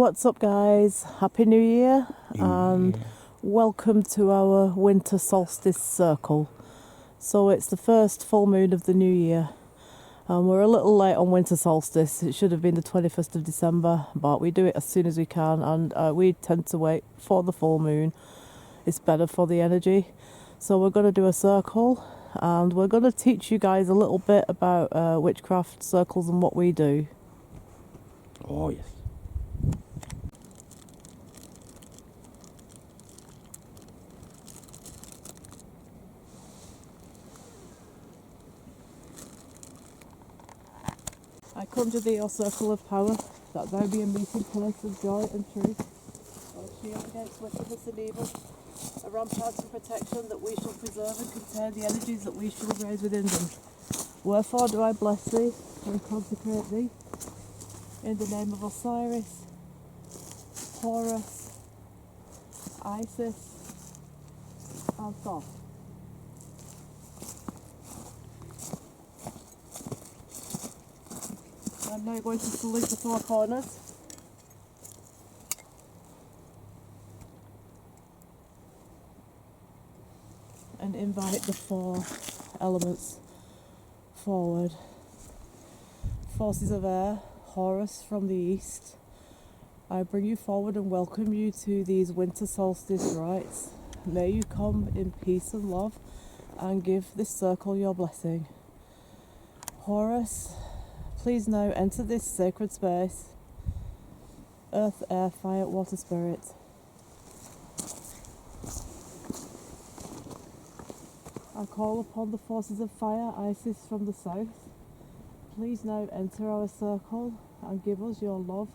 what's up guys? Happy New Year and welcome to our winter solstice circle. So it's the first full moon of the new year and we're a little late on winter solstice. It should have been the 21st of December, but we do it as soon as we can, and we tend to wait for the full moon. It's better for the energy. So we're going to do a circle and we're going to teach you guys a little bit about witchcraft circles and what we do. Oh yes. I conjure thee, O circle of power, that thou be a meeting place of joy and truth, a shield against wickedness and evil, a rampart and protection that we shall preserve and contain the energies that we shall raise within them. Wherefore do I bless thee and consecrate thee, in the name of Osiris, Horus, Isis, and Thoth. I'm now going to salute the four corners. And invite the four elements forward. Forces of air, Horus from the east. I bring you forward and welcome you to these winter solstice rites. May you come in peace and love and give this circle your blessing. Horus, please now enter this sacred space. Earth, air, fire, water, spirit. I call upon the forces of fire, Isis from the south. Please now enter our circle and give us your love,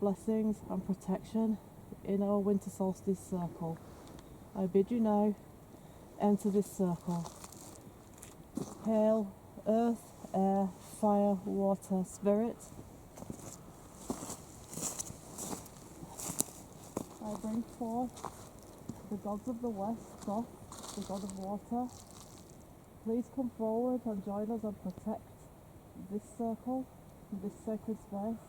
blessings and protection in our winter solstice circle. I bid you now enter this circle. Hail, earth, air, fire, water, spirit. I bring forth the gods of the west, Thoth, the god of water. Please come forward and join us and protect this circle, this sacred space.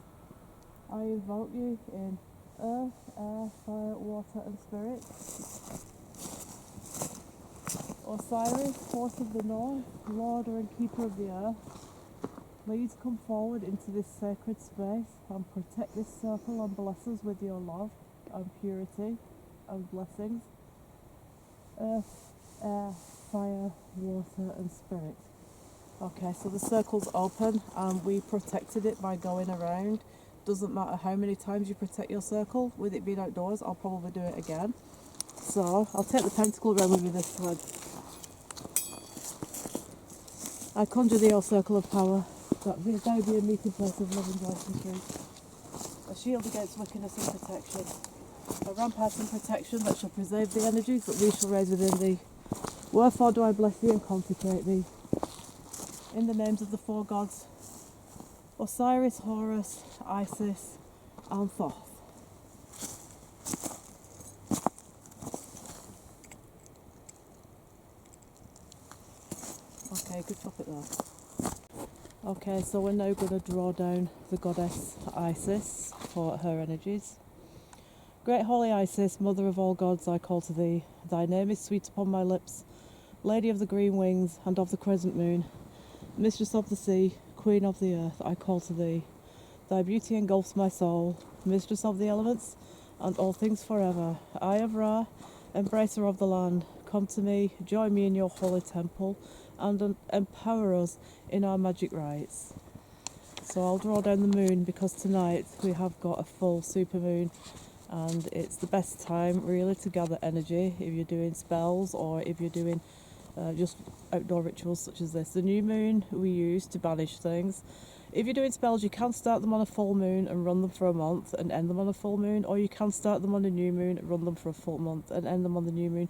I invoke you in earth, air, fire, water and spirit. Osiris, force of the north, lord and keeper of the earth. Please come forward into this sacred space and protect this circle and bless us with your love and purity and blessings. Earth, air, fire, water and spirit. Okay, so the circle's open and we protected it by going around. Doesn't matter how many times you protect your circle, with it being outdoors, I'll probably do it again. So I'll take the pentacle around with me this time. I conjure thee, O circle of power, that thou be a meeting place of love and joy and truth, a shield against wickedness and protection, a rampart and protection that shall preserve the energies that we shall raise within thee. Wherefore do I bless thee and consecrate thee, in the names of the four gods, Osiris, Horus, Isis, and Thoth. Okay, good stop it there. Okay, so we're now going to draw down the goddess Isis for her energies. Great holy Isis, mother of all gods, I call to thee. Thy name is sweet upon my lips, lady of the green wings and of the crescent moon, mistress of the sea, queen of the earth, I call to thee. Thy beauty engulfs my soul, mistress of the elements and all things forever. Eye of Ra, embracer of the land, come to me, join me in your holy temple and empower us in our magic rites. So I'll draw down the moon because tonight we have got a full super moon and it's the best time really to gather energy if you're doing spells or if you're doing just outdoor rituals such as this. The new moon we use to banish things. If you're doing spells, you can start them on a full moon and run them for a month and end them on a full moon, or you can start them on a new moon, run them for a full month and end them on the new moon.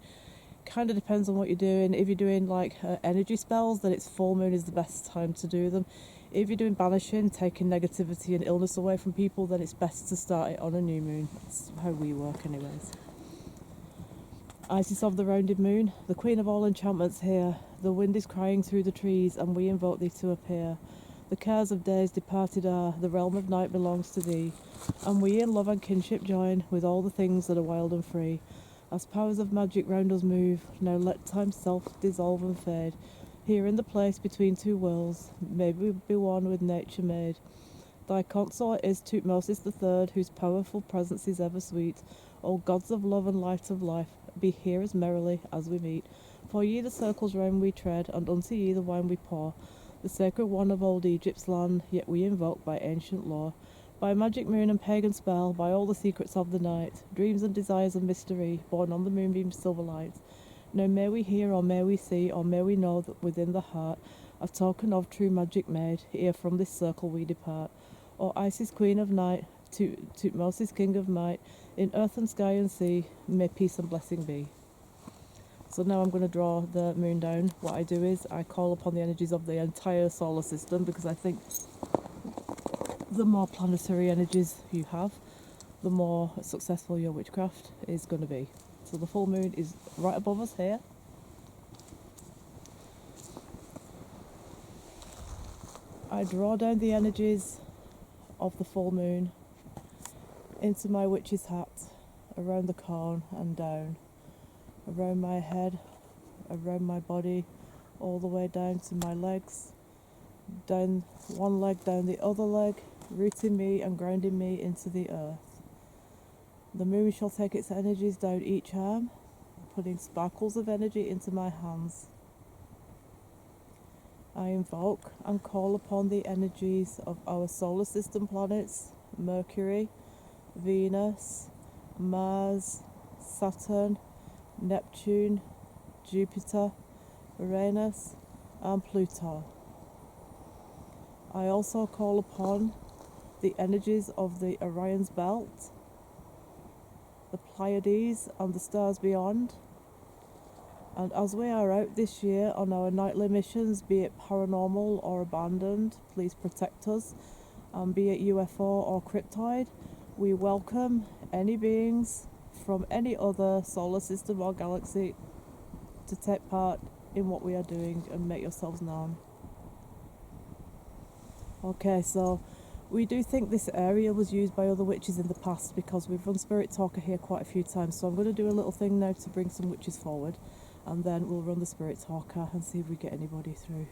Kind of depends on what you're doing. If you're doing like energy spells, then it's full moon is the best time to do them. If you're doing banishing, taking negativity and illness away from people, then it's best to start it on a new moon. That's how we work anyways. Isis of the rounded moon, the queen of all enchantments here. The wind is crying through the trees and we invoke thee to appear. The cares of days departed are, the realm of night belongs to thee. And we in love and kinship join with all the things that are wild and free. As powers of magic round us move, now let time's self dissolve and fade. Here in the place between two worlds, may we be one with nature made. Thy consort is Tutmosis the Third, whose powerful presence is ever sweet. O gods of love and light of life, be here as merrily as we meet. For ye the circles round we tread, and unto ye the wine we pour. The sacred one of old Egypt's land, yet we invoke by ancient law. By magic moon and pagan spell, by all the secrets of the night, dreams and desires of mystery, born on the moonbeam's silver light. Now may we hear, or may we see, or may we know that within the heart, a token of true magic made, ere from this circle we depart. O Isis, queen of night, Tutmosis, king of might, in earth and sky and sea, may peace and blessing be. So now I'm going to draw the moon down. What I do is I call upon the energies of the entire solar system, because I think the more planetary energies you have, the more successful your witchcraft is going to be. So the full moon is right above us here. I draw down the energies of the full moon into my witch's hat, around the cone and down, around my head, around my body, all the way down to my legs, down one leg, down the other leg, rooting me and grounding me into the earth. The moon shall take its energies down each arm, putting sparkles of energy into my hands. I invoke and call upon the energies of our solar system planets, Mercury, Venus, Mars, Saturn, Neptune, Jupiter, Uranus, and Pluto. I also call upon the energies of the Orion's belt, the Pleiades, and the stars beyond. And as we are out this year on our nightly missions, be it paranormal or abandoned, please protect us. And be it UFO or cryptid, we welcome any beings from any other solar system or galaxy to take part in what we are doing and make yourselves known. Okay, so we do think this area was used by other witches in the past, because we've run Spirit Talker here quite a few times. So I'm going to do a little thing now to bring some witches forward, and then we'll run the Spirit Talker and see if we get anybody through.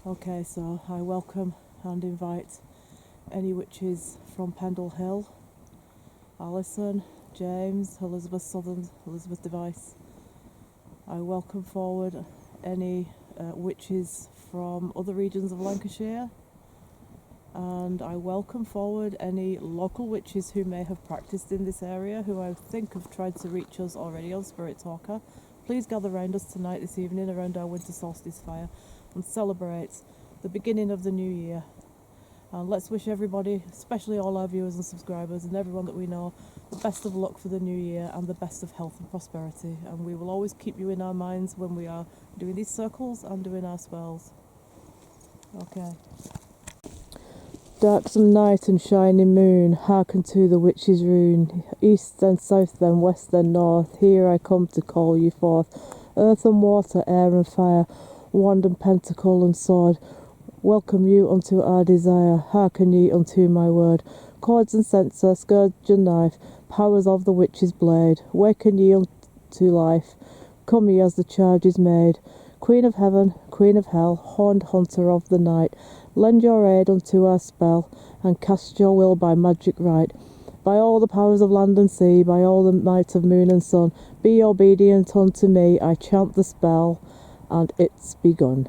Okay, so I welcome and invite any witches from Pendle Hill, Alison, James, Elizabeth Southern, Elizabeth Device. I welcome forward any witches from other regions of Lancashire, and I welcome forward any local witches who may have practiced in this area, who I think have tried to reach us already on Spirit Talker. Please gather around us tonight, this evening, around our winter solstice fire, and celebrate the beginning of the new year. And let's wish everybody, especially all our viewers and subscribers and everyone that we know, the best of luck for the new year and the best of health and prosperity. And we will always keep you in our minds when we are doing these circles and doing our spells. Okay. Darksome night and shining moon, hearken to the witch's rune. East then south then west then north, here I come to call you forth. Earth and water, air and fire, wand and pentacle and sword, welcome you unto our desire. Hearken ye unto my word. Cords and censer, scourge and knife, powers of the witch's blade, waken ye unto life. Come ye as the charge is made. Queen of heaven, queen of hell, horned hunter of the night, lend your aid unto our spell, and cast your will by magic right. By all the powers of land and sea, by all the might of moon and sun, be obedient unto me. I chant the spell, and it's begun.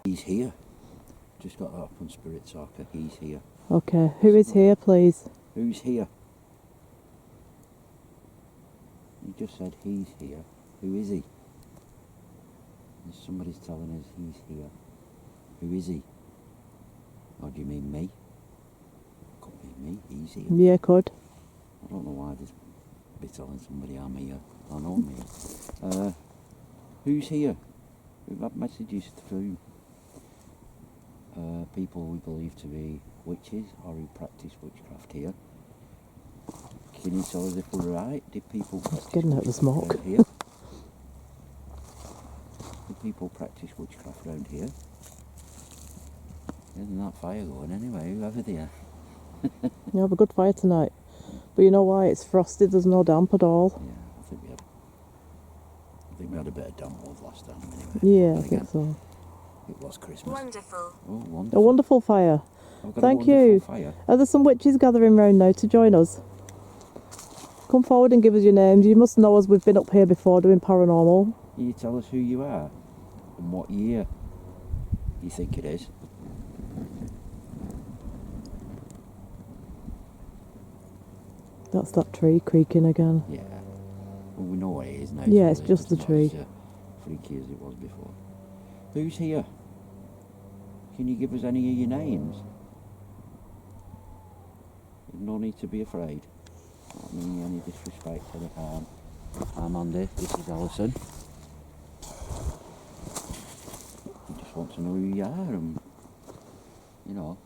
He's here. Just got that up on Spirit Talker. He's here. Okay, who is here, please? Who's here? You just said he's here. Who is he? And somebody's telling us he's here. Who is he? Or do you mean me? Could be me. He's here. Yeah, could. I don't know why this be telling somebody I'm here. I know I'm here. Who's here? We've had messages through people we believe to be witches or who practice witchcraft here. Can you tell us if we're right? Did people practice getting out the witchcraft smoke. around here? Did people practice witchcraft around here? Isn't that fire going anyway? Whoever they are. You have a good fire tonight. But you know why? It's frosty, there's no damp at all. Yeah, I think we had a bit of damp mold last time anyway. Yeah, But I think again, so. it was Christmas. Wonderful. Oh, A wonderful. wonderful fire. I've got Thank a wonderful you. fire. Are there some witches gathering round now to join us? Come forward and give us your names. You must know us, we've been up here before doing paranormal. Can you tell us who you are and what year you think it is? That's that tree creaking again. Yeah. Well, we know what it is now. Yeah, so it's just it's the tree. not as freaky as it was before. Who's here? Can you give us any of your names? There's no need to be afraid. Not meaning any disrespect or any harm. I'm Andy, this is Alison. We just want to know who you are and, you know,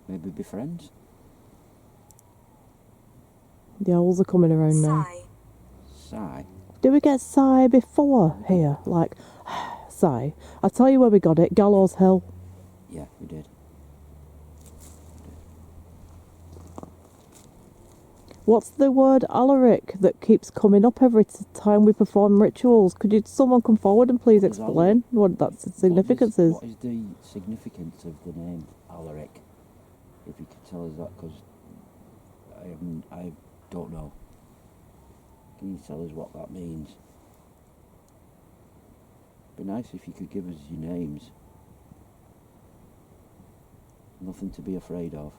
maybe be friends. The owls are coming around now. Sigh. Sigh. Did we get Sigh before here? Like, Sigh. I'll tell you where we got it. Gallows Hill. Yeah, we did. What's the word Alaric that keeps coming up every time we perform rituals? Could someone come forward and please What is explain what that significance is? What is the significance of the name Alaric? If you could tell us that, because I don't know. Can you tell us what that means? Be nice if you could give us your names. Nothing to be afraid of.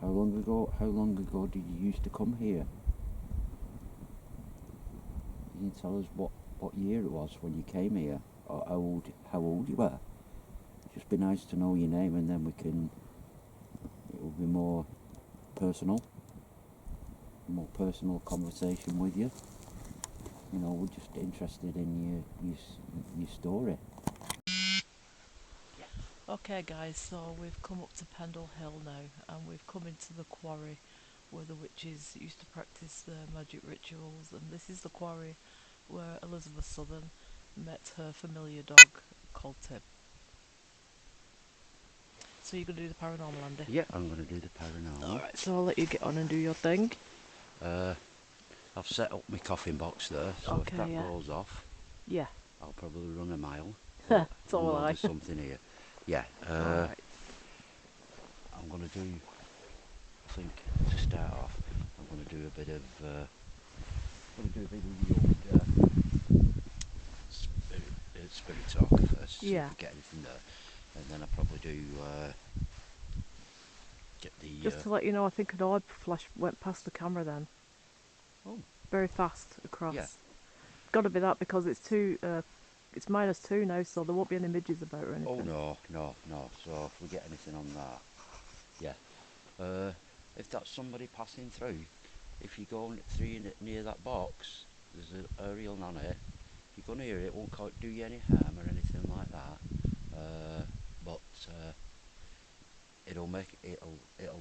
How long ago did you used to come here? Can you tell us what year it was when you came here, or how old you were? Just be nice to know your name, and then it will be more personal conversation with you. You know, we're just interested in your story. Okay guys, so we've come up to Pendle Hill now, and we've come into the quarry where the witches used to practice their magic rituals, and this is the quarry where Elizabeth Southern met her familiar dog called Tib. So you're going to do the paranormal, Andy? Yeah, I'm going to do the paranormal. Alright, so I'll let you get on and do your thing. I've set up my coffin box there, so Okay, if that yeah. goes off, Yeah. I'll probably run a mile. So will I. There's something here. Yeah. Alright. I'm going to do, I think, to start off, I'm going to do a bit of the old spirit talk first, see Yeah. if we get anything there, and then I'll probably do get the. Just to let you know, I think an orb flash went past the camera then. Oh. Very fast across. Yeah. Got to be that because it's it's -2 now, so there won't be any midges about or anything. Oh no. So if we get anything on that, yeah. If that's somebody passing through, if you go near that box, there's an aerial on it. You're gonna hear it. Won't do you any harm or anything like that. But it'll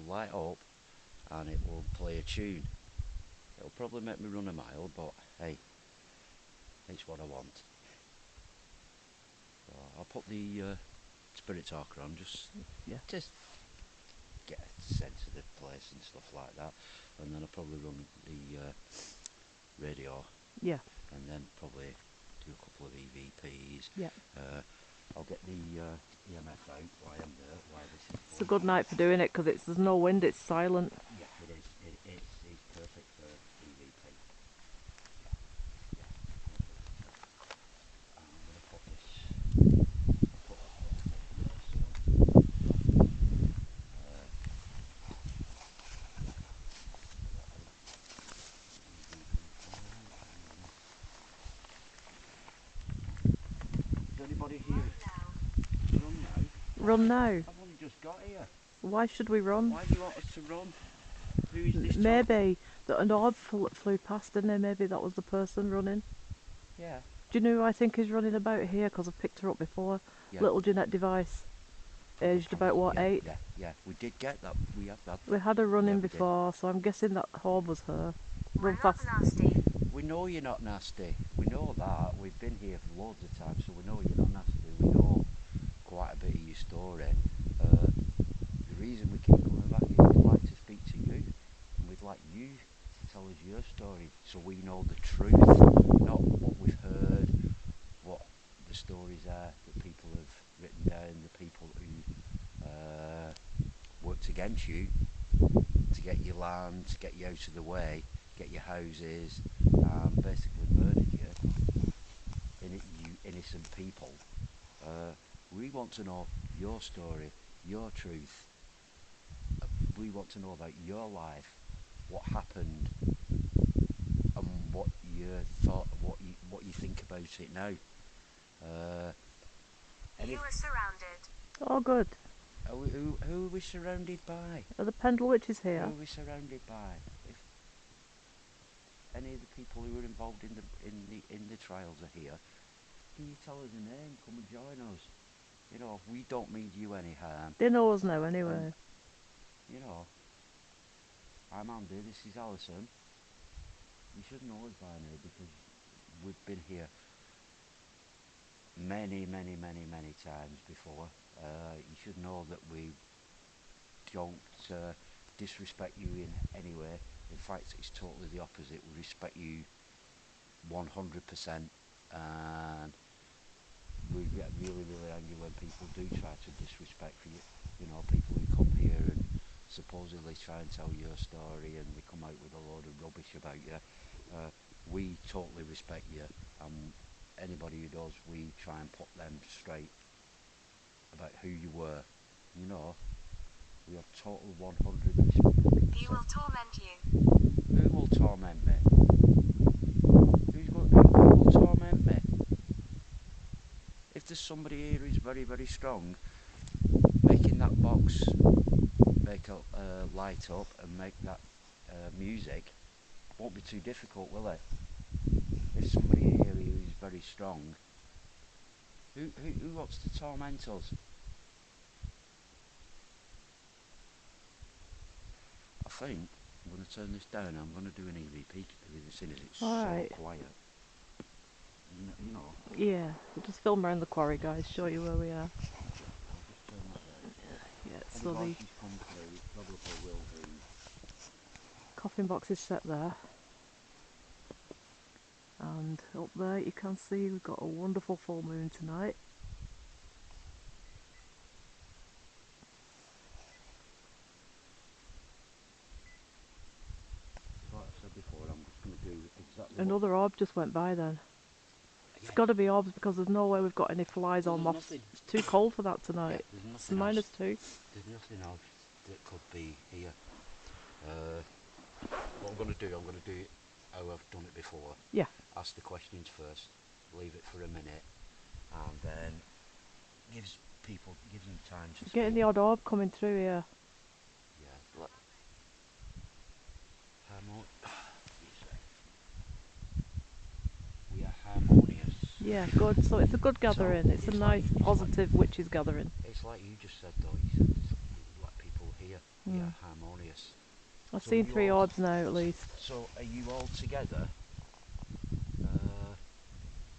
light up and it will play a tune. It'll probably make me run a mile, but hey, it's what I want. So I'll put the spirit talker on just get a sense of the place and stuff like that, and then I'll probably run the radio. Yeah. And then probably do a couple of EVPs. Yeah. I'll get the EMF out while I'm there. While this is It's a good night for doing it because there's no wind, it's silent. Yeah, it is. It's perfect for EVP. Yeah. I'm going to put this. Put a hole there, so. Is anybody here? Run now. Run now. I've only just got here. Why should we run? Why do you want us to run? Who is this? Maybe that an orb flew past, didn't it? Maybe that was the person running. Yeah. Do you know who I think is running about here? Because I've picked her up before. Yeah. Little Jeanette Device. aged about what, yeah, 8? yeah. We did get that. We have that. We had her running we did. before, so I'm guessing that Horb was her. Run I'm not fast. nasty. We know you're not nasty. We know that. We've been here for loads of times, so we know you're not nasty. We know quite a bit of your story. The reason we keep coming back is we'd like to speak to you, and we'd like you to tell us your story, so we know the truth, not what we've heard, what the stories are that people have written down, the people who worked against you to get your land, to get you out of the way, get your houses, basically murdered you, you innocent people. We want to know your story, your truth. We want to know about your life, what happened, and what you thought, what you think about it now. You are surrounded. Oh, good. Who are we surrounded by? Are the Pendle witches Who here? are we surrounded by? If any of the people who were involved in the trials are here, can you tell us a name? Come and join us. You know, we don't mean you any harm. They know us now anyway. You know, I'm Andy, this is Alison. You should know us by now because we've been here many times before. You should know that we don't disrespect you in any way. In fact, it's totally the opposite. We respect you 100%, and we get really angry when people do try to disrespect you. You know, people who come here and supposedly try and tell your story and they come out with a load of rubbish about you. We totally respect you, and anybody who does, we try and put them straight about who you were. You know, we have total 100%. He will torment you. Who will torment me? Who will torment me? If there's somebody here who's very strong, making that box make a light up and make that music won't be too difficult, will it? If somebody here who's very strong, who wants to torment us? I think I'm going to turn this down. I'm going to do an EVP as soon as it's All so right. quiet. You know. Yeah, we'll just film around the quarry, guys, show you where we are. I'll just turn that down. Yeah, Any so the voices come through, it probably will be. coffin box is set there. And up there you can see we've got a wonderful full moon tonight. Like I said before, I'm just going to do exactly Another orb just went by then. It's Yeah. got to be orbs because there's no way we've got any flies Well, or there's moths. nothing. It's too cold for that tonight. Yeah, there's It's nothing else. -2. There's nothing else that could be here. What I'm going to do, I'm going to do it how I've done it before. Yeah. Ask the questions first, leave it for a minute, and then gives them time to speak. Getting the odd orb coming through here. Yeah. We are harmonious. Yeah, good. So it's a good gathering. It's a it's nice, like- positive witches gathering. It's like you just said though. You said like people here. We are harmonious. I've So seen you 3 all- orbs now at least. So are you all together?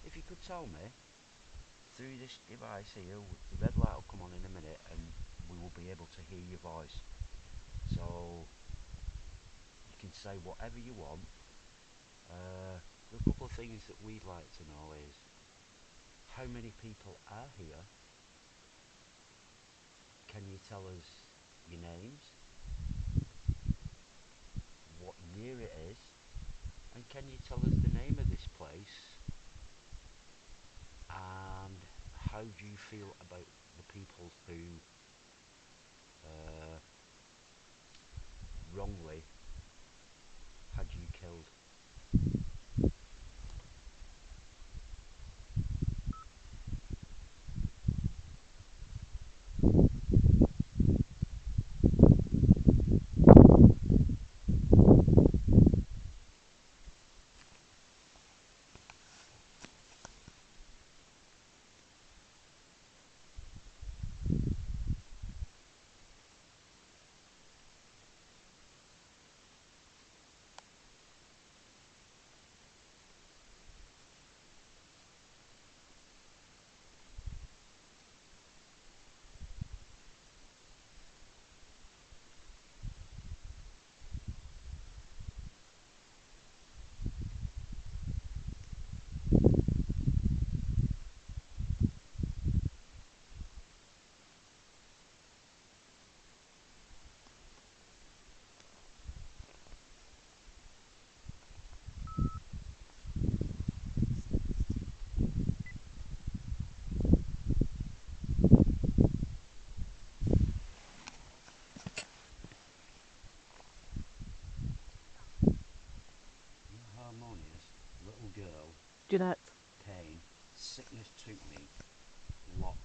If you could tell me through this device here, the red light will come on in a minute, and we will be able to hear your voice. So you can say whatever you want. A couple of things that we'd like to know is how many people are here. Can you tell us your names? What year it is? And can you tell us the name of this place? And how do you feel about the people who wrongly had you killed? Jeanette. pain, sickness took me, locked.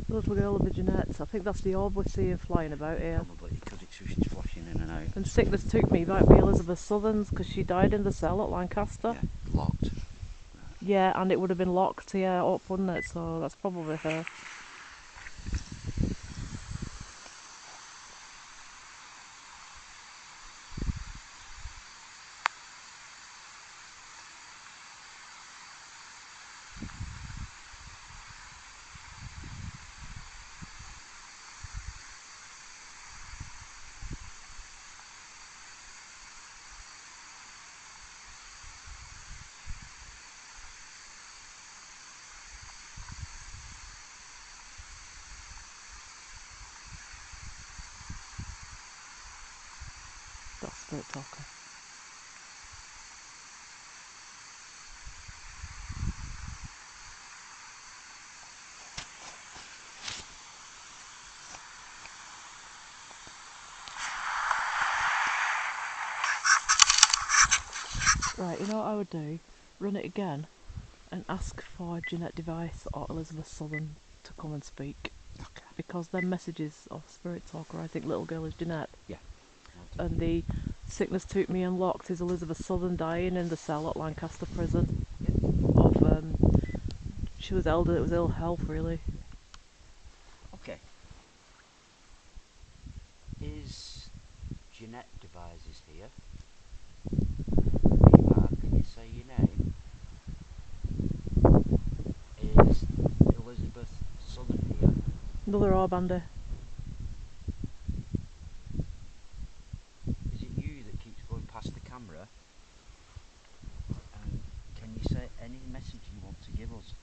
The little girl of the Jeanettes. I think that's the orb we're seeing flying about here. Probably because it's just flashing in and out. And sickness took me might be Elizabeth Southern's because she died in the cell at Lancaster. Yeah, locked. Yeah, and it would have been locked, yeah, up, wouldn't it? So that's probably her. That's Spirit Talker. Right, you know what I would do? Run it again and ask for Jeanette Device or Elizabeth Southern to come and speak. Okay. Because their messages of Spirit Talker, I think little girl is Jeanette. Yeah. And the sickness took me and locked is Elizabeth Southern dying in the cell at Lancaster Prison. Of she was elderly, it was ill health really. Okay. Is Jeanette Devises here? Mark, can you say your name? Is Elizabeth Southern here? Another orb, Andy. Is it you that keeps going past the camera? And can you say any message you want to give us?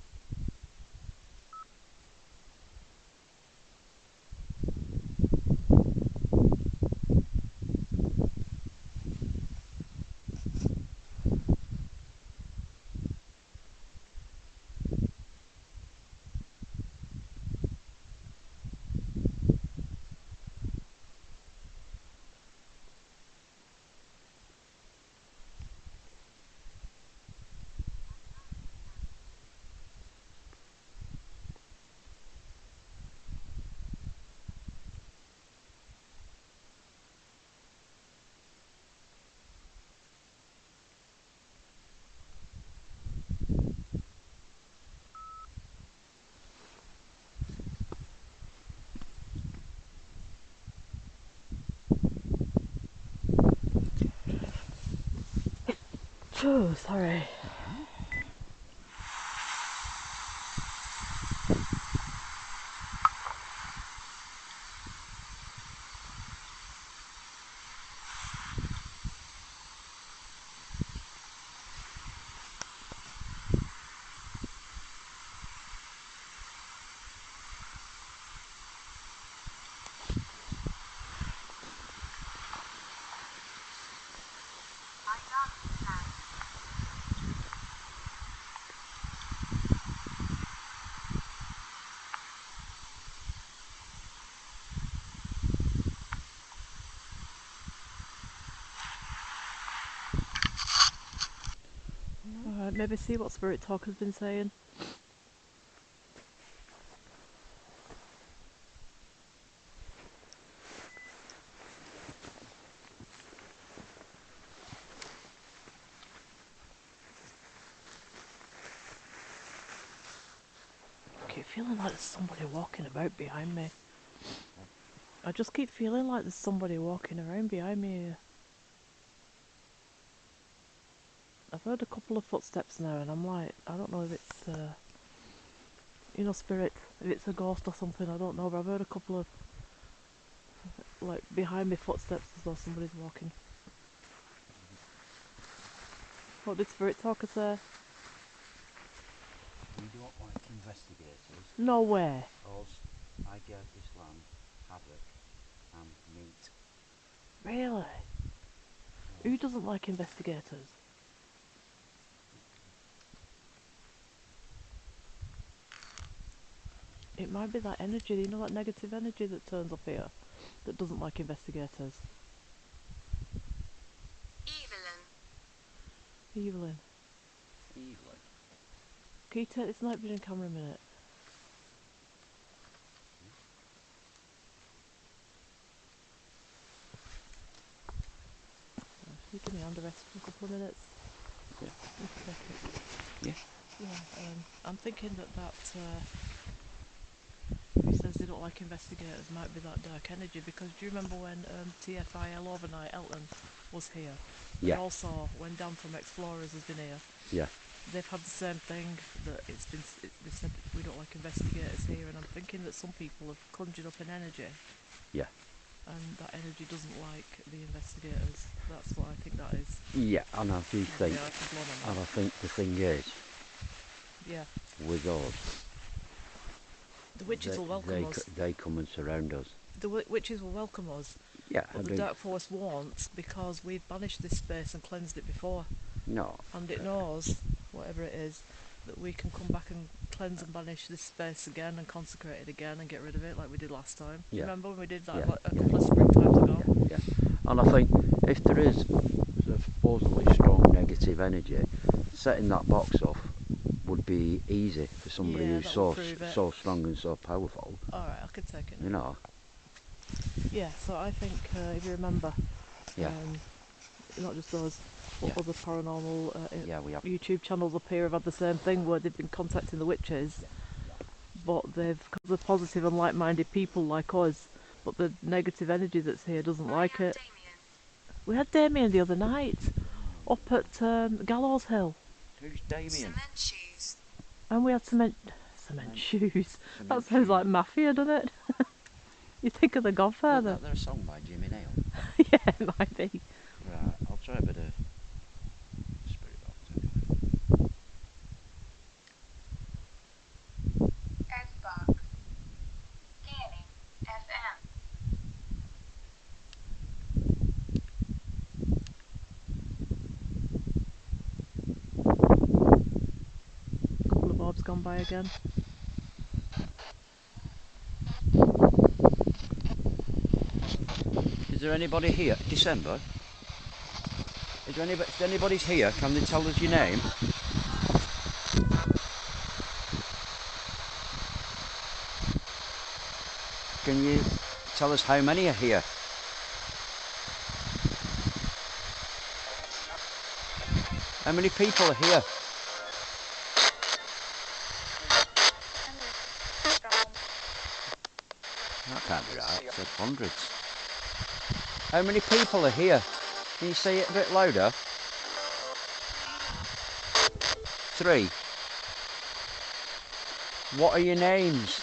Oh, sorry. My darling plan. Alright, maybe see what Spirit Talker's been saying. I keep feeling like there's somebody walking about behind me. I just keep feeling like there's somebody walking around behind me here. I've heard a couple of footsteps now and I'm like, I don't know if it's, you know, spirit, if it's a ghost or something, I don't know, but I've heard a couple of, like, behind me footsteps as though somebody's walking. What did Spirit Talker say? We don't like investigators. No way. Us, I gave this land havoc and meat. Really? Who doesn't like investigators? It might be that energy, you know, that negative energy that turns up here, that doesn't like investigators. Evelyn. Evelyn. Evelyn. Can you take this night vision camera a minute? You give me a hand a rest for a couple of minutes. Yeah. Okay. Yeah. Yeah. I'm thinking that who says they don't like investigators might be that dark energy, because do you remember when TFIL overnight Elton was here? They Yeah. also, when Dan from Explorers has been here, Yeah. they've had the same thing, that they said we don't like investigators here, and I'm thinking that some people have conjured up an energy, Yeah. and that energy doesn't like the investigators. That's what I think that is. Yeah, and I do think, Yeah, I can blow on and that. I think the thing is, Yeah. with us, The witches will welcome us. they come and surround us. The witches will welcome us, Yeah, but the Dark Force won't, because we've banished this space and cleansed it before, No. and it knows, whatever it is, that we can come back and cleanse and banish this space again and consecrate it again and get rid of it like we did last time. Yeah. Remember when we did that Yeah. like a couple of springtimes ago? Yeah. And I think if there is a supposedly strong negative energy, setting that box off would be easy for somebody Yeah, who's that so would prove it. so strong and so powerful. Alright, I could take it now. You know. Yeah, so I think if you remember, Yeah. not just us, but Yeah. other paranormal Yeah, we have. YouTube channels up here have had the same thing, where they've been contacting the witches, but cause they're positive and like-minded people like us, but the negative energy that's here doesn't like it. Damien. We had Damien the other night up at Gallows Hill, Who's Damien? Cement shoes. and we had cement shoes. That Cement sounds shoes. like mafia, doesn't it? You think of the Godfather? Isn't that a song by Jimmy Nail? Yeah, it might be. Right, I'll try a bit of spirit box. S-Box. Scanning. FM. Couple of orbs gone by again. Is there anybody here? December? Is there anybody? If anybody's here, can they tell us your name? Can you tell us how many are here? How many people are here? That can't be right. It said hundreds. How many people are here? Can you say it a bit louder? 3. What are your names?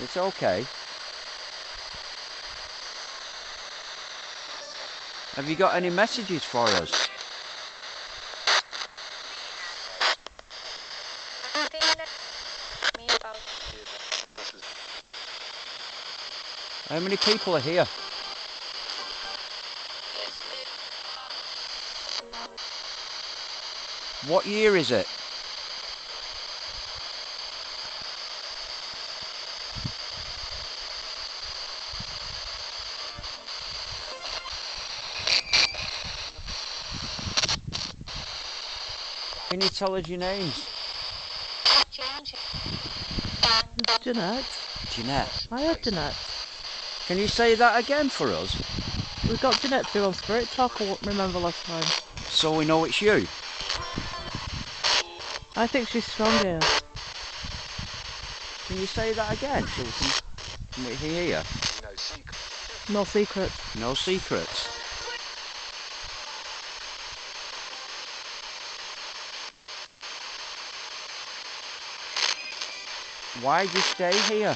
It's okay. Have you got any messages for us? Me about How many people are here? What year is it? Can you tell us your names? It's Jeanette. Jeanette. I heard Jeanette. Can you say that again for us? We got Jeanette through on Spirit Talk, I remember last time. So we know it's you. I think she's strong here. Can you say that again so can we hear? No secrets. No secrets. Why'd you stay here?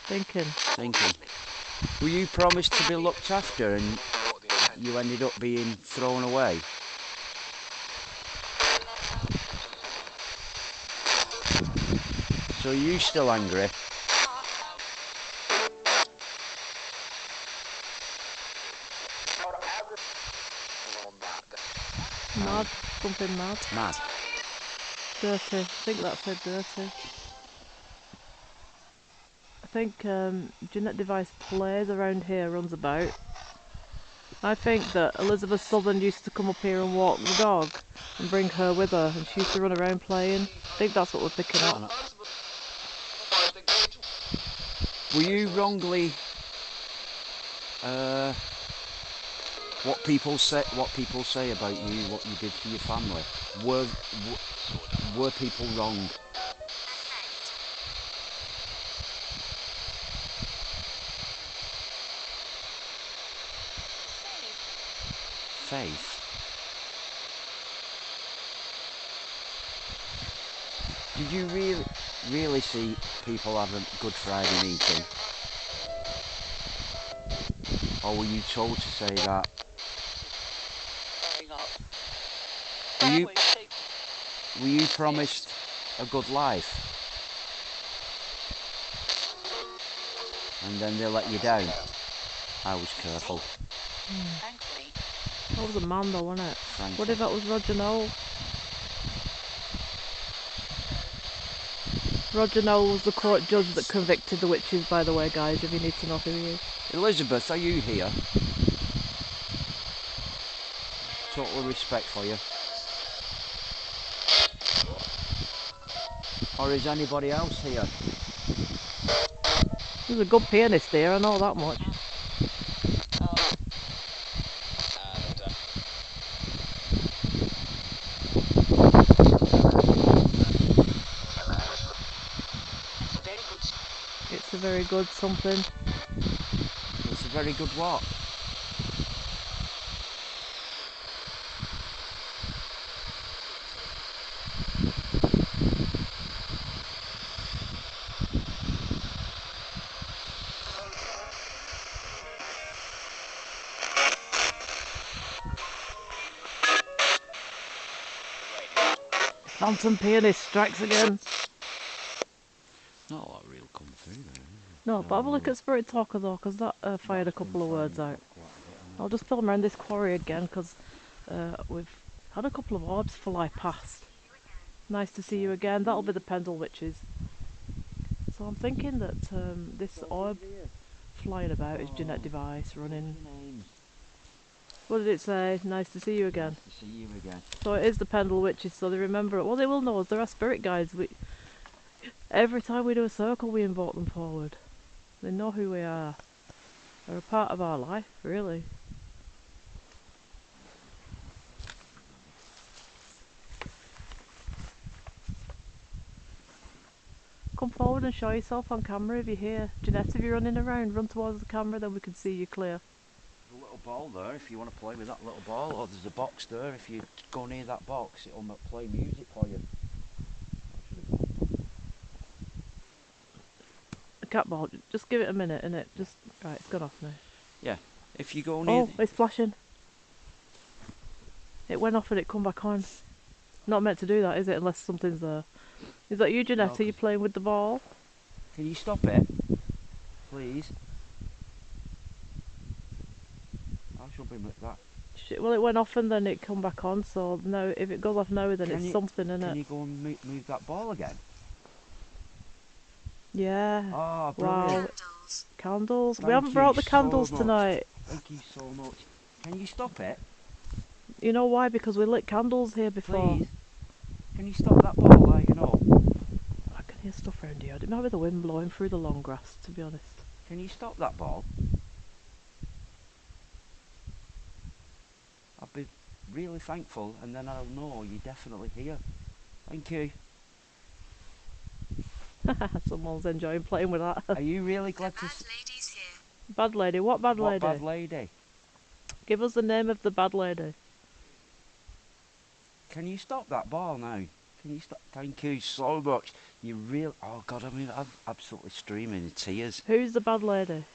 Thinking. Were you promised to be looked after and you ended up being thrown away? So are you still angry? Mad. Something mad. Mad. Dirty. I think that said dirty. I think Jeanette Device plays around here, runs about. I think that Elizabeth Southern used to come up here and walk the dog and bring her with her, and she used to run around playing. I think that's what we're picking up. Were you wrongly what people say about you, what you did for your family? Were people wrong? Faith? Did you really see people have a Good Friday meeting? Or were you told to say that? Were you promised a good life? And then they let you down? I was careful. That was a man though, wasn't it? Frankly. What if that was Roger Noel? Roger Noel was the court judge that convicted the witches, by the way, guys, if you need to know who he is. Elizabeth, are you here? Total respect for you. Or is anybody else here? He's a good pianist here, I know that much. It's a very good something. It's a very good what? Phantom pianist strikes again. Not a lot of real come through there. No, but have a look at Spirit Talker though, because that fired a couple of words out. I'll just film around this quarry again, because we've had a couple of orbs fly past. Nice to see you again. That'll be the Pendle witches. So I'm thinking that this orb flying about is Jeanette Device running. What did it say? Nice to see you again. Nice to see you again. So it is the Pendle witches, so they remember it. Well, they will know us. They're our spirit guides. Every time we do a circle, we invoke them forward. They know who we are. They're a part of our life, really. Come forward and show yourself on camera if you're here. Jeanette, if you're running around, run towards the camera, then we can see you clear. There's a little ball there if you want to play with that little ball, or there's a box there. If you go near that box, it'll play music for you. A cat ball, just give it a minute, innit? Just, right, it's gone off now. Yeah, if you go near... Oh, it's flashing. It went off and it come back on. Not meant to do that, is it? Unless something's there. Is that you, Jeanette? No, Are you playing with the ball? Can you stop it? Please? I should be with that. Well, it went off and then it come back on, so no, if it goes off now, then it's something, innit? Can you go and move that ball again? Yeah. Oh, brilliant. Wow. Candles. We Thank haven't you brought the so candles much. tonight. Thank you so much. Can you stop it? You know why? Because we lit candles here before. Please? Can you stop that ball, like, you know? I can hear stuff around here. It might be the wind blowing through the long grass, to be honest. Can you stop that ball? I'd be really thankful, and then I'll know you're definitely here. Thank you. Someone's enjoying playing with that. Are you really glad to... lady's here. Bad lady? What bad lady? What bad lady? Give us the name of the bad lady. Can you stop that ball now? Can you stop? Thank you so much. You real... Oh, God, I mean, I'm absolutely streaming in tears. Who's the bad lady?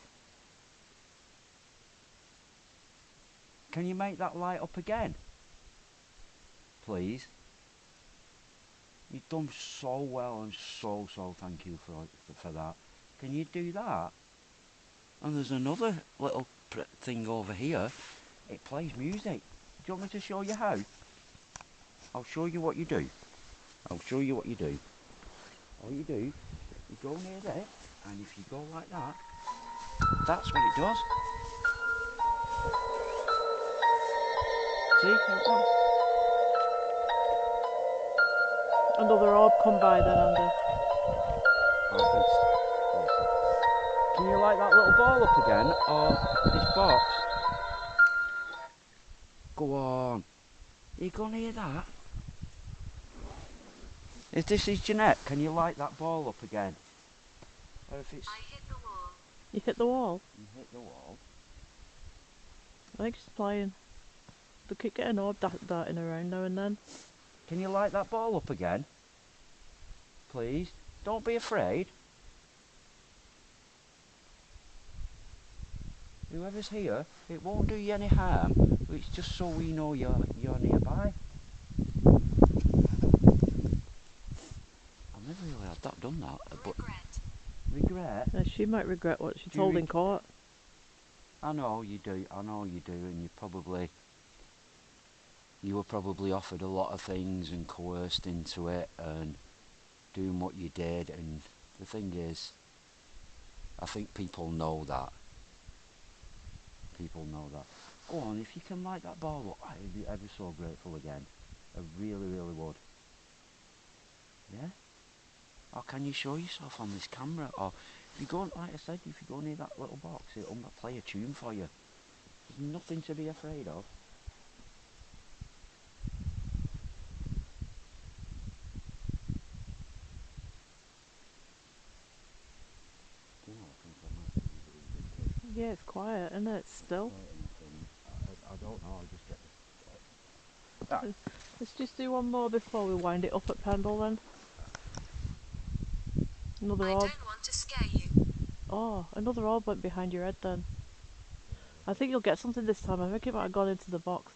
Can you make that light up again? Please? You've done so well, and so thank you for that. Can you do that? And there's another little thing over here. It plays music. Do you want me to show you how? I'll show you what you do. I'll show you what you do. All you do, you go near there. And if you go like that, that's what it does. See? Another orb come by then, Andy. Can you light that little ball up again, or this box? Go on. You gonna hear that? If this is Jeanette, can you light that ball up again? Or if it's... I hit the wall. You hit the wall? You hit the wall. I think she's playing. They keep getting orb darting around now and then. Can you light that ball up again? Please? Don't be afraid. Whoever's here, it won't do you any harm. It's just so we know you're nearby. I've never really had that done that. But regret? She might regret what she told in court. I know you do, and you were probably offered a lot of things and coerced into it and doing what you did, and the thing is, I think people know that. People know that. Go on, if you can light that ball up, I'd be ever so grateful again. I really, really would. Yeah? Or can you show yourself on this camera? Or if you go, like I said, if you go near that little box, it'll play a tune for you. There's nothing to be afraid of. You know, I think I might be a bit Yeah, it's quiet, isn't it? Still. I don't know, I just get Let's just do one more before we wind it up at Pendle then. Another orb. I don't want to scare you. Oh, another orb went behind your head then. I think you'll get something this time. I think it might have gone into the box.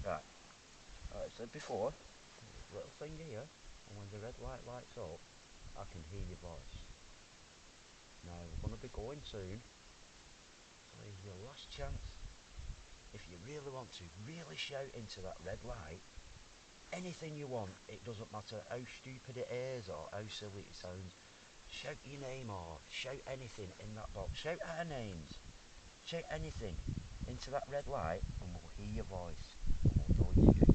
Right. Like I said before, little thing here, and when the red light lights up, I can hear your voice. Now, we're going to be going soon, so here's your last chance. If you really want to, really shout into that red light, anything you want. It doesn't matter how stupid it is or how silly it sounds. Shout your name or shout anything in that box. Shout our names. Shout anything into that red light and we'll hear your voice and we'll know it's you.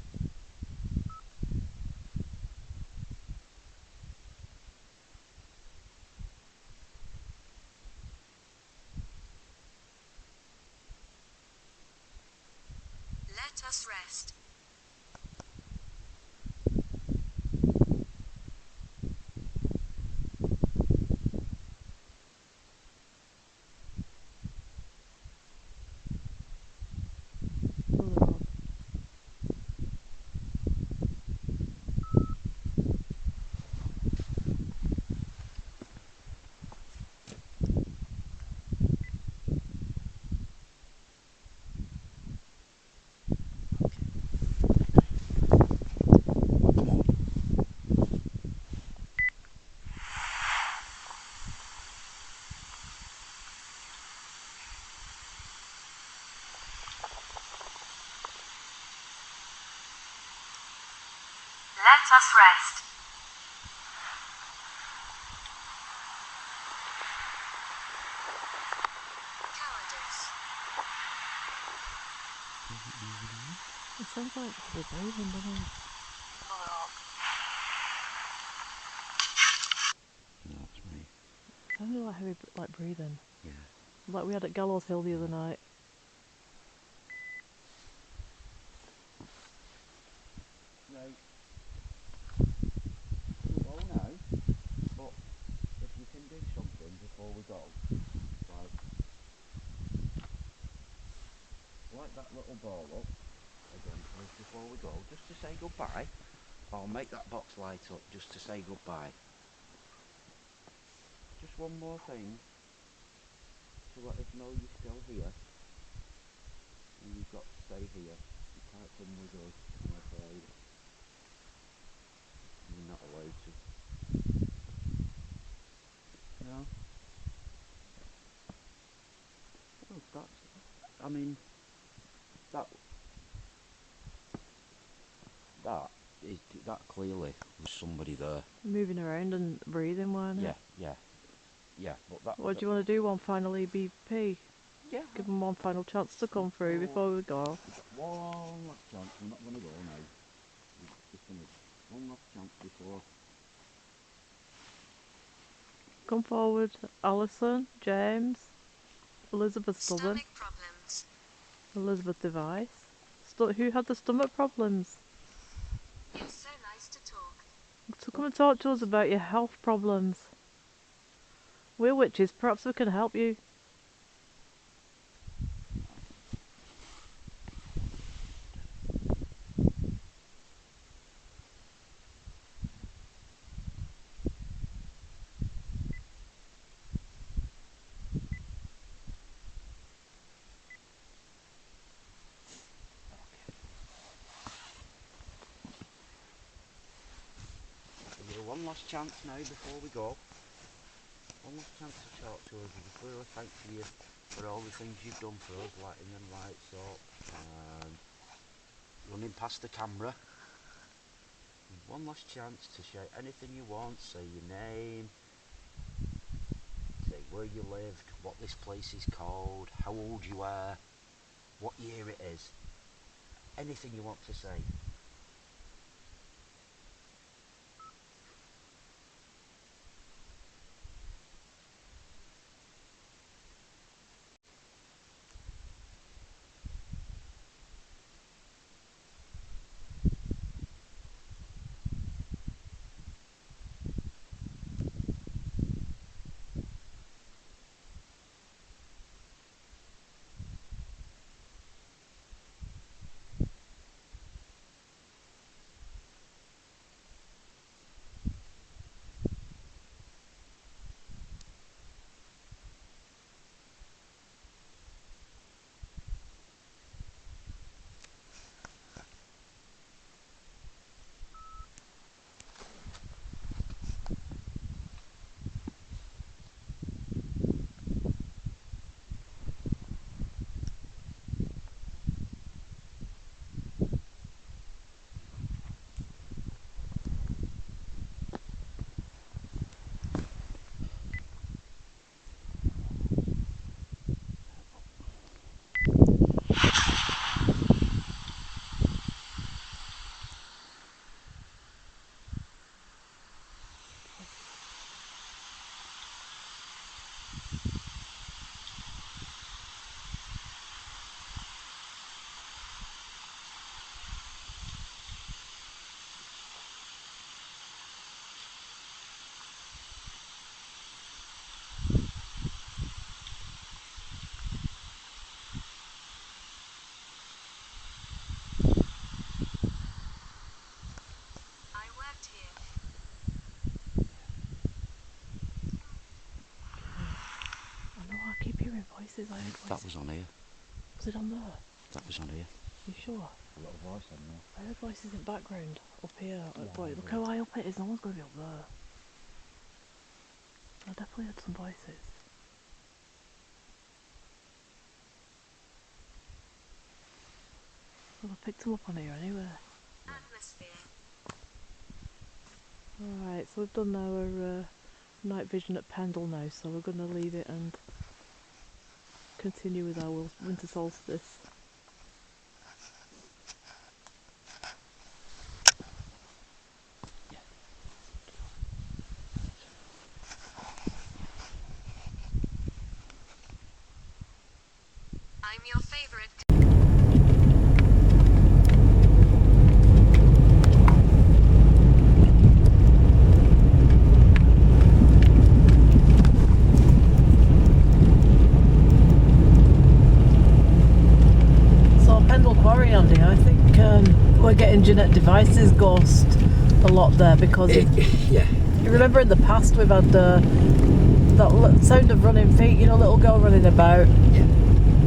Let us rest. Another orb. Come on. Let us rest. Cowardice. It sounds like heavy breathing, doesn't it? Another orb. That's me. It sounded like heavy, like breathing. Yeah. Like we had at Gallows Hill the other night. Right. We'll go now, but if you can do something before we go, like light that little ball up again for us before we go, just to say goodbye, or make that box light up just to say goodbye. Just one more thing to let us know you're still here, and you've got to stay here. You can't come with us, I'm afraid. You're not allowed to. No? Well, that's, I mean, that that clearly was somebody there. Moving around and breathing, weren't Yeah, it? yeah. But that. What do you want to do? One final EBP? Yeah. Give them one final chance to come through before we go. One last chance. We're not going to go now. We're just going to one last chance before. Come forward, Alison, James, Elizabeth Southern, Stomach problems. Elizabeth Device. Who had the stomach problems? You're so nice to talk. So come and talk to us about your health problems. We're witches, perhaps we can help you. One last chance now before we go. One last chance to talk to us. We clearly thank you for all the things you've done for us, lighting them lights up and running past the camera. One last chance to shout anything you want, say your name, say where you lived, what this place is called, how old you are, what year it is. Anything you want to say. I worked here. I know, I keep hearing voices. I heard voices. That was on here. Was it on there? That was on here. You sure? A little voice on there. I heard voices in the background up here. Yeah, Boy, look how high up it is. No one's going to be up there. I definitely heard some voices. Well, I picked them up on here anyway. Atmosphere. Alright, so we've done our night vision at Pendle now, so we're going to leave it and continue with our winter solstice. I'm your favorite. So Pendle Quarry, Andy, I think we're getting Jeanette Device's ghost a lot there because Yeah. you remember in the past we've had that sound of running feet, you know, little girl running about. Yeah.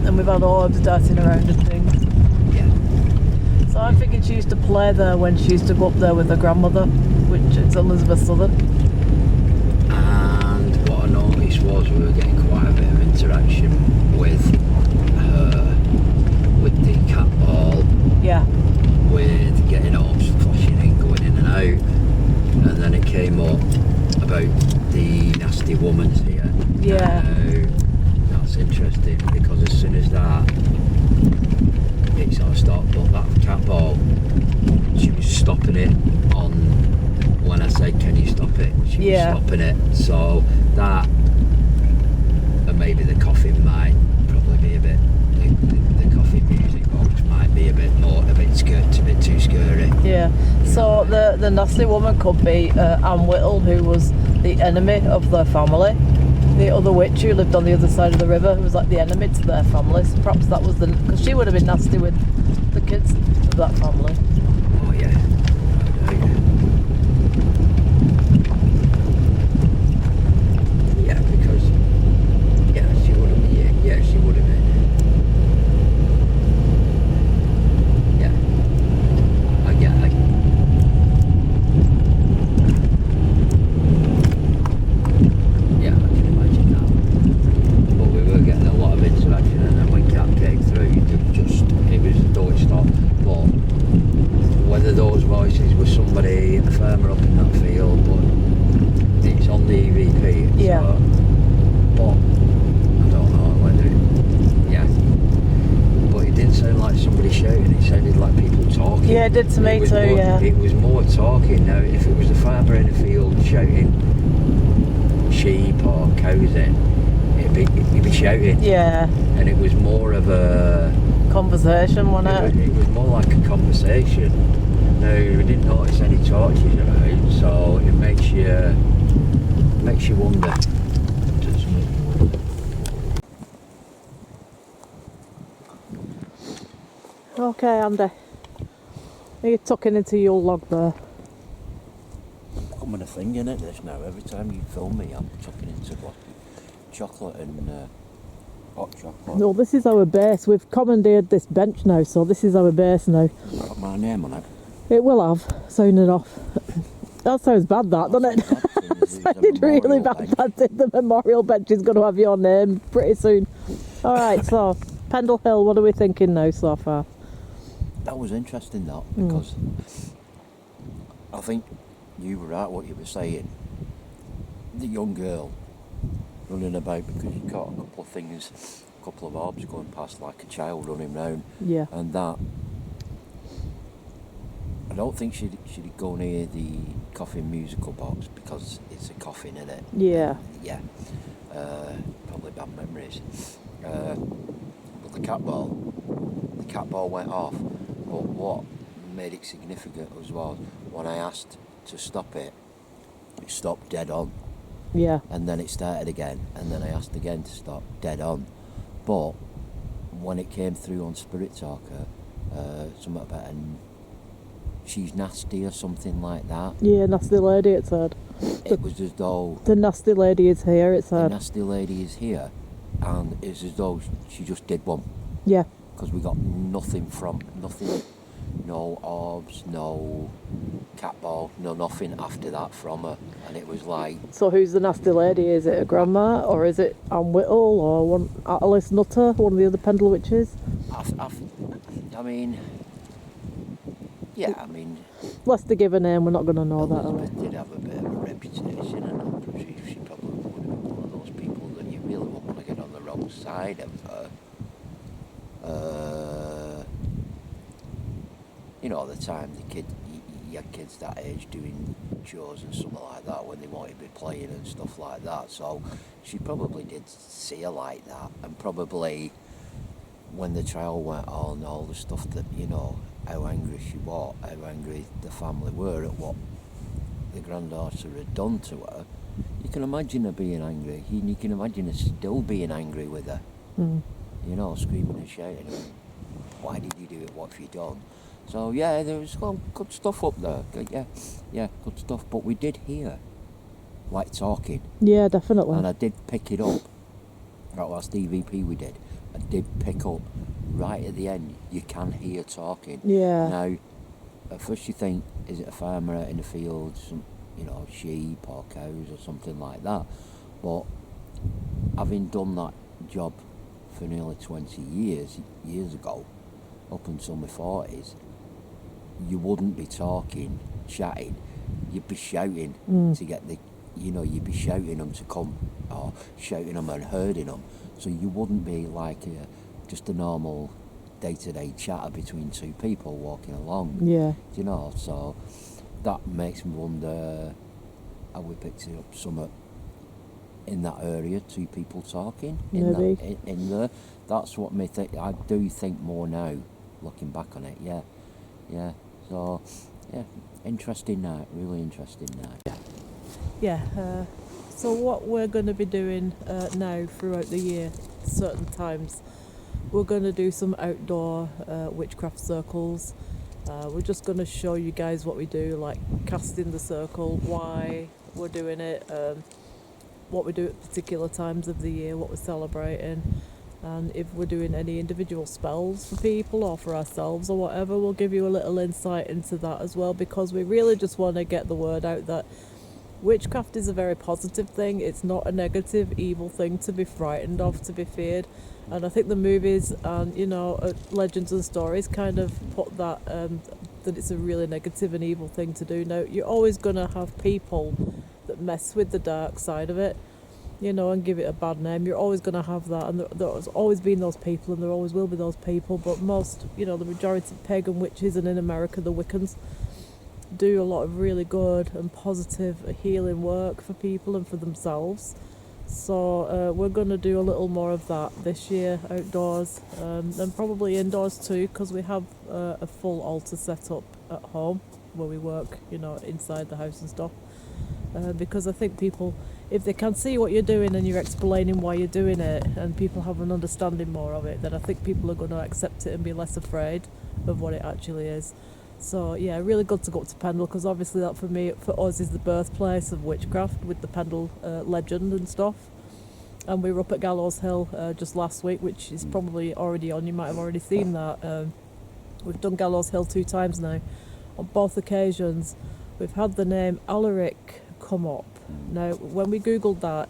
And we've had orbs darting around and things. Yeah. So I'm thinking she used to play there when she used to go up there with her grandmother, which is Elizabeth Southern. And what I noticed was we were getting quite a bit of interaction with her, with the cat ball, Yeah. with getting orbs flashing and nasty woman's here. Yeah. Now, that's interesting because as soon as that, it sort of stopped. But that cat ball, she was stopping it on when I said, "Can you stop it?" She was stopping it. So that, and maybe the coffin might probably be a bit. The coffin music box might be a bit too scary. Yeah. So the nasty woman could be Anne Whittle, who was the enemy of their family. The other witch who lived on the other side of the river, who was like the enemy to their families. Perhaps that was because she would have been nasty with the kids of that family. Oh yeah. Yeah, because she would have. Yeah, she would have been. Yeah. Yeah, I can imagine that. But we were getting a lot of interaction, and then when Cat came through, it was as though it stopped. But whether those voices were somebody, a farmer up in that field, but it's on the EVP. Yeah. So, but I don't know whether but it didn't sound like somebody shouting, it sounded like people talking. Yeah, it did to me too, yeah. It was more talking. Now, if it was a farmer in a field shouting sheep or cows in, he'd be shouting. Yeah. And it was more of a conversation, wasn't it? It was more like a conversation. Now, we didn't notice any torches around, so it makes you wonder. Okay, Andy. Are you tucking into your log there? I'm gonna thing in it this now. Every time you film me, I'm tucking into what? Chocolate and hot chocolate. No, this is our base. We've commandeered this bench now, so this is our base now. Got my name on it. It will have, soon enough. That sounds bad, that, doesn't it? It sounded really bad. That's it. The memorial bench is going to have your name pretty soon. All right, so Pendle Hill, what are we thinking now so far? That was interesting, that, because I think you were right what you were saying. The young girl running about because you caught a couple of things, a couple of orbs going past like a child running round. Yeah. And that, I don't think she'd go near the coffin musical box because it's a coffin in it. Yeah. Yeah. Probably bad memories. But the cat ball went off. But what made it significant as well, when I asked to stop it, it stopped dead on. Yeah. And then it started again, and then I asked again to stop dead on. But when it came through on Spirit Talker, something about she's nasty or something like that. Yeah, nasty lady, it said. It was as though the nasty lady is here, it said. The nasty lady is here, and it's as though she just did one. Yeah. Because we got nothing, no orbs, no cat ball, no nothing after that from her, and it was like. So who's the nasty lady? Is it a grandma, or is it Anne Whittle, or Alice Nutter, one of the other Pendle witches? I mean, yeah, I mean. Unless they give a name, we're not going to know that. Elizabeth did have a bit of a reputation, and she probably would have been one of those people that you really wouldn't want to get on the wrong side of her. You know, at the time you had kids that age doing chores and something like that when they wanted to be playing and stuff like that. So she probably did see her like that, and probably when the trial went on, all the stuff that, you know, how angry she was, how angry the family were at what the granddaughter had done to her. You can imagine her being angry. You can imagine her still being angry with her. You know, screaming and shouting, why did you do it, what have you done? So yeah, there was good stuff up there. Yeah, good stuff. But we did hear, like, talking. Yeah, definitely. And I did pick it up. That last EVP we did, I did pick up right at the end. You can hear talking. Yeah. Now, at first you think, is it a farmer out in the field, some, you know, sheep or cows or something like that? But having done that job for nearly 20 years ago, up until my 40s, you wouldn't be talking, chatting, you'd be shouting to get the you know, you'd be shouting them to come, or shouting them and herding them. So you wouldn't be like just a normal day-to-day chatter between two people walking along. Yeah. You know, so that makes me wonder how we picked it up somewhat in that area, two people talking Maybe. in there. That's what me think. I do think more now, looking back on it. Yeah. So, yeah, interesting night. Really interesting night. Yeah. So what we're going to be doing now throughout the year, certain times, we're going to do some outdoor witchcraft circles. We're just going to show you guys what we do, like casting the circle, why we're doing it, what we do at particular times of the year, what we're celebrating, and if we're doing any individual spells for people or for ourselves or whatever, we'll give you a little insight into that as well, because we really just want to get the word out that witchcraft is a very positive thing. It's not a negative, evil thing to be frightened of, to be feared. And I think the movies and, you know, legends and stories kind of put that, that it's a really negative and evil thing to do. Now, you're always going to have people that mess with the dark side of it, you know, and give it a bad name. You're always going to have that, and there's always been those people, and there always will be those people. But most, you know, the majority of pagan witches, and in America, the Wiccans, do a lot of really good and positive healing work for people and for themselves. So we're going to do a little more of that this year, outdoors, and probably indoors too, because we have a full altar set up at home where we work, you know, inside the house and stuff. Because I think people, if they can see what you're doing and you're explaining why you're doing it, and people have an understanding more of it, then I think people are going to accept it and be less afraid of what it actually is. So yeah, really good to go up to Pendle, because obviously that for us is the birthplace of witchcraft, with the Pendle legend and stuff. And we were up at Gallows Hill just last week, which is probably already on. You might have already seen that. We've done Gallows Hill 2 times now. On both occasions, we've had the name Alaric come up. Now, when we googled that,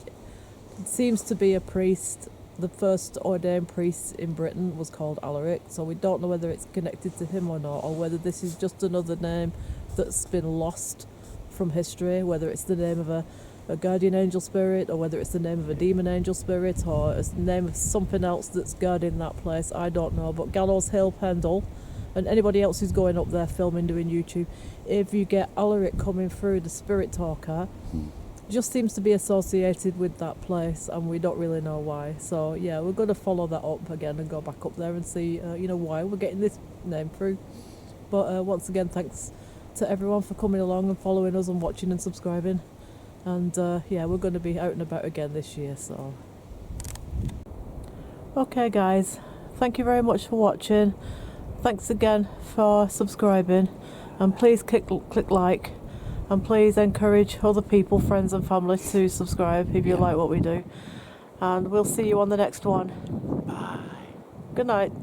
it seems to be a priest. The first ordained priest in Britain was called Alaric, so we don't know whether it's connected to him or not, or whether this is just another name that's been lost from history, whether it's the name of a guardian angel spirit, or whether it's the name of a demon angel spirit, or it's the name of something else that's guarding that place. I don't know. But Gallows Hill, Pendle, and anybody else who's going up there filming, doing YouTube, if you get Alaric coming through the spirit talker, just seems to be associated with that place, and we don't really know why. So yeah, we're going to follow that up again and go back up there and see you know, why we're getting this name through. But once again, thanks to everyone for coming along and following us and watching and subscribing. And yeah, we're going to be out and about again this year. So okay guys, thank you very much for watching. Thanks again for subscribing, and please click like. And please encourage other people, friends and family, to subscribe if you like what we do. And we'll see you on the next one. Bye. Good night.